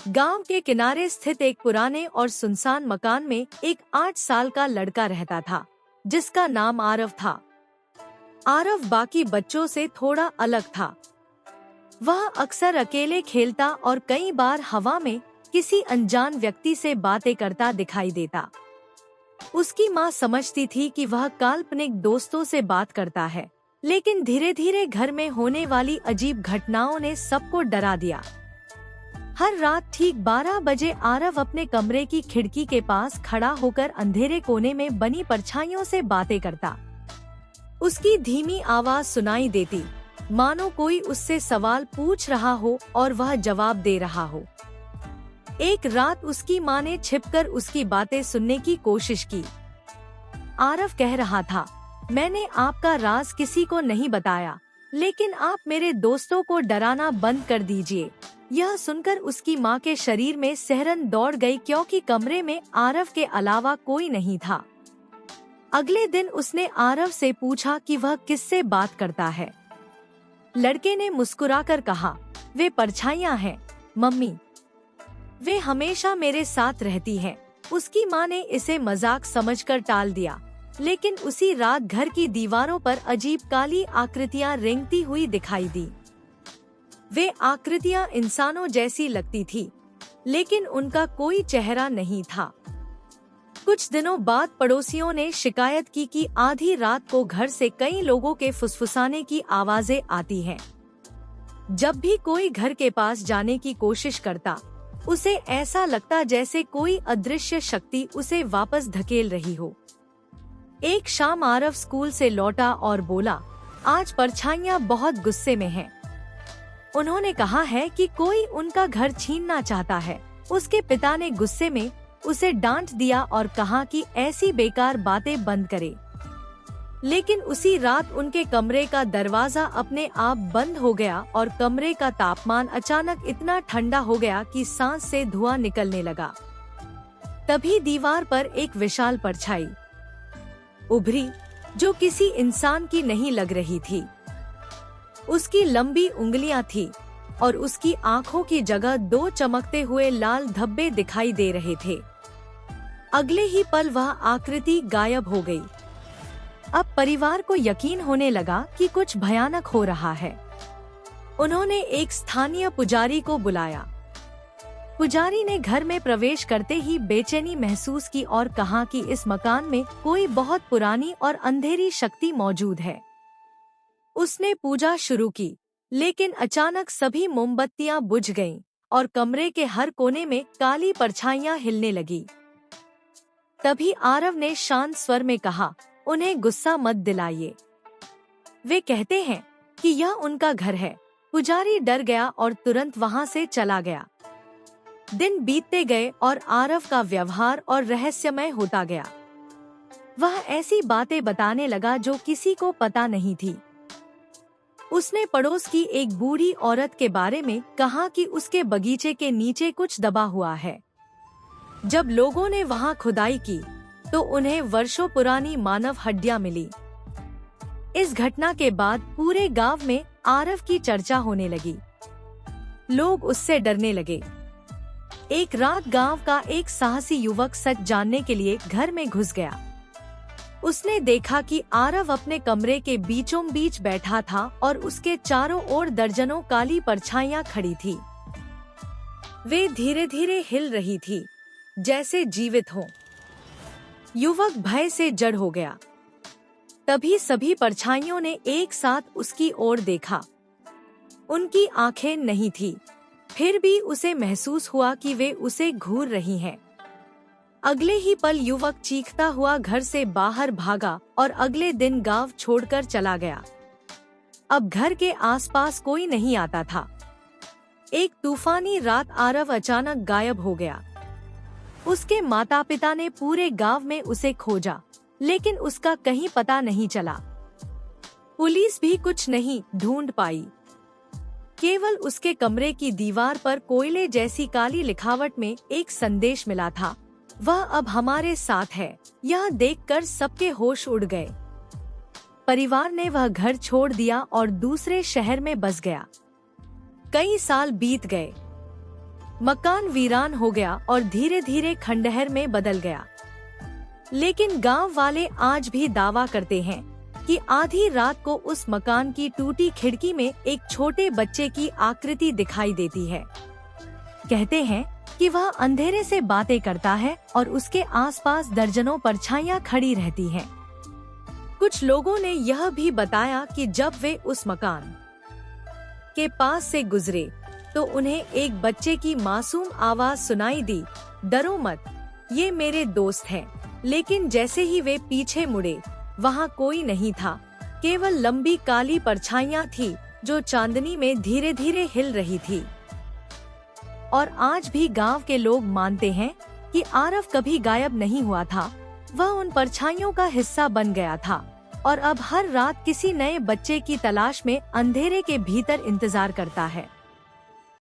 गांव के किनारे स्थित एक पुराने और सुनसान मकान में एक 8 साल का लड़का रहता था, जिसका नाम आरव था। आरव बाकी बच्चों से थोड़ा अलग था। वह अक्सर अकेले खेलता और कई बार हवा में किसी अनजान व्यक्ति से बातें करता दिखाई देता। उसकी माँ समझती थी कि वह काल्पनिक दोस्तों से बात करता है, लेकिन धीरे धीरे घर में होने वाली अजीब घटनाओं ने सबको डरा दिया। हर रात ठीक 12 बजे आरव अपने कमरे की खिड़की के पास खड़ा होकर अंधेरे कोने में बनी परछाइयों से बातें करता। उसकी धीमी आवाज सुनाई देती, मानो कोई उससे सवाल पूछ रहा हो और वह जवाब दे रहा हो। एक रात उसकी माँ ने छिपकर उसकी बातें सुनने की कोशिश की। आरव कह रहा था, मैंने आपका राज किसी को नहीं बताया, लेकिन आप मेरे दोस्तों को डराना बंद कर दीजिए। यह सुनकर उसकी माँ के शरीर में सिहरन दौड़ गई, क्योंकि कमरे में आरव के अलावा कोई नहीं था। अगले दिन उसने आरव से पूछा कि वह किससे बात करता है। लड़के ने मुस्कुराकर कहा, वे परछाइयाँ हैं मम्मी, वे हमेशा मेरे साथ रहती हैं। उसकी माँ ने इसे मजाक समझकर टाल दिया, लेकिन उसी रात घर की दीवारों पर अजीब काली आकृतियाँ रेंगती हुई दिखाई दी। वे आकृतियाँ इंसानों जैसी लगती थी, लेकिन उनका कोई चेहरा नहीं था। कुछ दिनों बाद पड़ोसियों ने शिकायत की कि आधी रात को घर से कई लोगों के फुसफुसाने की आवाजें आती हैं। जब भी कोई घर के पास जाने की कोशिश करता, उसे ऐसा लगता जैसे कोई अदृश्य शक्ति उसे वापस धकेल रही हो। एक शाम आरव स्कूल से लौटा और बोला, आज परछाइयाँ बहुत गुस्से में हैं। उन्होंने कहा है कि कोई उनका घर छीनना चाहता है। उसके पिता ने गुस्से में उसे डांट दिया और कहा कि ऐसी बेकार बातें बंद करे। लेकिन उसी रात उनके कमरे का दरवाजा अपने आप बंद हो गया और कमरे का तापमान अचानक इतना ठंडा हो गया कि सांस से धुआं निकलने लगा। तभी दीवार पर एक विशाल परछाई उभरी, जो किसी इंसान की नहीं लग रही थी। उसकी लंबी उंगलियां थी और उसकी आंखों की जगह 2 चमकते हुए लाल धब्बे दिखाई दे रहे थे। अगले ही पल वह आकृति गायब हो गई। अब परिवार को यकीन होने लगा कि कुछ भयानक हो रहा है। उन्होंने एक स्थानीय पुजारी को बुलाया। पुजारी ने घर में प्रवेश करते ही बेचैनी महसूस की और कहा कि इस मकान में कोई बहुत पुरानी और अंधेरी शक्ति मौजूद है। उसने पूजा शुरू की, लेकिन अचानक सभी मोमबत्तियां बुझ गईं और कमरे के हर कोने में काली परछाइयां हिलने लगी। तभी आरव ने शांत स्वर में कहा, उन्हें गुस्सा मत दिलाइए, वे कहते हैं कि यह उनका घर है। पुजारी डर गया और तुरंत वहां से चला गया। दिन बीतते गए और आरव का व्यवहार और रहस्यमय होता गया। वह ऐसी बातें बताने लगा जो किसी को पता नहीं थी। उसने पड़ोस की एक बूढ़ी औरत के बारे में कहा कि उसके बगीचे के नीचे कुछ दबा हुआ है। जब लोगों ने वहां खुदाई की, तो उन्हें वर्षों पुरानी मानव हड्डियां मिली। इस घटना के बाद पूरे गांव में आरव की चर्चा होने लगी। लोग उससे डरने लगे। एक रात गांव का एक साहसी युवक सच जानने के लिए घर में घुस गया। उसने देखा कि आरव अपने कमरे के बीचों बीच बैठा था और उसके चारों ओर दर्जनों काली परछाइयां खड़ी थी। वे धीरे धीरे हिल रही थी, जैसे जीवित हों। युवक भय से जड़ हो गया। तभी सभी परछाइयों ने एक साथ उसकी ओर देखा। उनकी आंखें नहीं थी, फिर भी उसे महसूस हुआ कि वे उसे घूर रही हैं। अगले ही पल युवक चीखता हुआ घर से बाहर भागा और अगले दिन गांव छोड़कर चला गया। अब घर के आसपास कोई नहीं आता था। एक तूफानी रात आरव अचानक गायब हो गया। उसके माता पिता ने पूरे गांव में उसे खोजा, लेकिन उसका कहीं पता नहीं चला। पुलिस भी कुछ नहीं ढूंढ पाई। केवल उसके कमरे की दीवार पर कोयले जैसी काली लिखावट में एक संदेश मिला था, वह अब हमारे साथ है। यह देखकर सबके होश उड़ गए। परिवार ने वह घर छोड़ दिया और दूसरे शहर में बस गया। कई साल बीत गए। मकान वीरान हो गया और धीरे धीरे खंडहर में बदल गया। लेकिन गांव वाले आज भी दावा करते हैं कि आधी रात को उस मकान की टूटी खिड़की में एक छोटे बच्चे की आकृति दिखाई देती है। कहते हैं कि वह अंधेरे से बातें करता है और उसके आसपास दर्जनों परछाइयां खड़ी रहती हैं। कुछ लोगों ने यह भी बताया कि जब वे उस मकान के पास से गुजरे तो उन्हें एक बच्चे की मासूम आवाज सुनाई दी, डरो मत, ये मेरे दोस्त हैं। लेकिन जैसे ही वे पीछे मुड़े, वहाँ कोई नहीं था, केवल लंबी काली परछाइयां थी जो चांदनी में धीरे धीरे हिल रही थी। और आज भी गांव के लोग मानते हैं कि आरव कभी गायब नहीं हुआ था, वह उन परछाइयों का हिस्सा बन गया था और अब हर रात किसी नए बच्चे की तलाश में अंधेरे के भीतर इंतजार करता है।